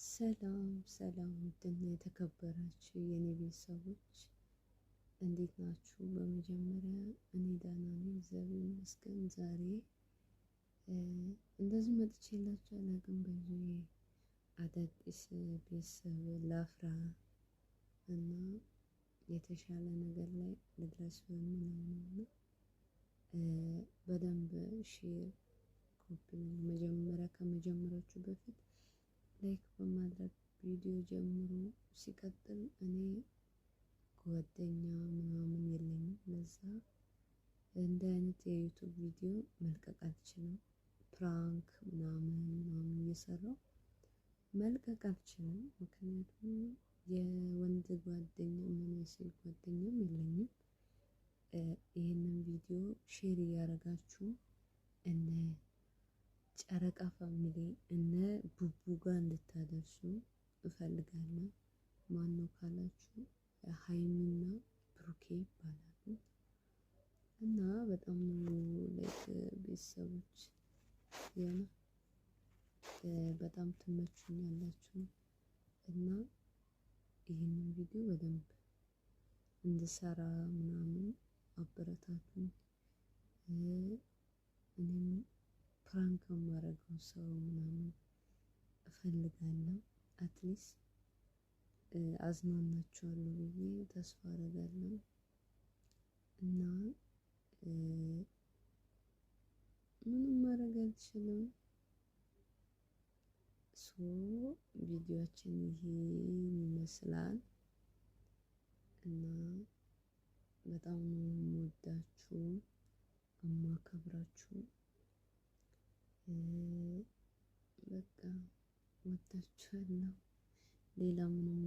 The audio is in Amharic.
ሰላም ሰላም ውድና የተከበራችሁ የኔ ቤተሰቦች እንዴት ናችሁ? በመጀመሪያ እኔ ደህና ነኝ፣ እግዚአብሔር ይመስገን። ዛሬ እንደዚህ መጥቼላችሁ አላውቅም። በዚህ አዳዲስ ቤተሰብ ላፍራ እና የተሻለ ነገር ላይ ልድረስ በሚለው ነው። በደንብ ሼር ኮፒ መጀመሪያ ከመጀመራችሁ በፊት ላይክ በማድረግ ቪዲዮ ጀምሩ። ሲቀጥል እኔ ጓደኛ ምናምን የለኝም፣ ለዛ እንደ አይነት የዩቲዩብ ቪዲዮ መልቀቅ አልችልም። ፕራንክ ምናምን እየሰራው መልቀቅ አልችልም፣ ምክንያቱም የወንድ ጓደኛ ምን የሴት ጓደኛም የለኝም። ይህንን ቪዲዮ ሼር እያደረጋችሁ እነ ጨረቃ ፋሚሊ እነ ቡቡ ጋር እንድታደርሱ እፈልጋለሁ። ማነው ካላችሁ ሃይሚና ብሩኬ ይባላሉ እና በጣም ነው ላይክ ቤተሰቦች የሆነ በጣም ትመቹኛላችሁ እና ይህንን ቪዲዮ በደንብ እንድሰራ ምናምን አበረታቱኝ። እኔም ፕራንክ የማደርገው ሰው ምናምን እፈልጋለሁ። አትሊስት አዝናናችኋለሁ ብዬ ተስፋ አደርጋለሁ እና ምንም ማድረግ አልችልም። ቪዲዮአችን ይሄን ይመስላል እና በጣም ነው የምወዳችሁ የማከብራችሁ። በቃ ወዳችኋለሁ። ሌላ ምንም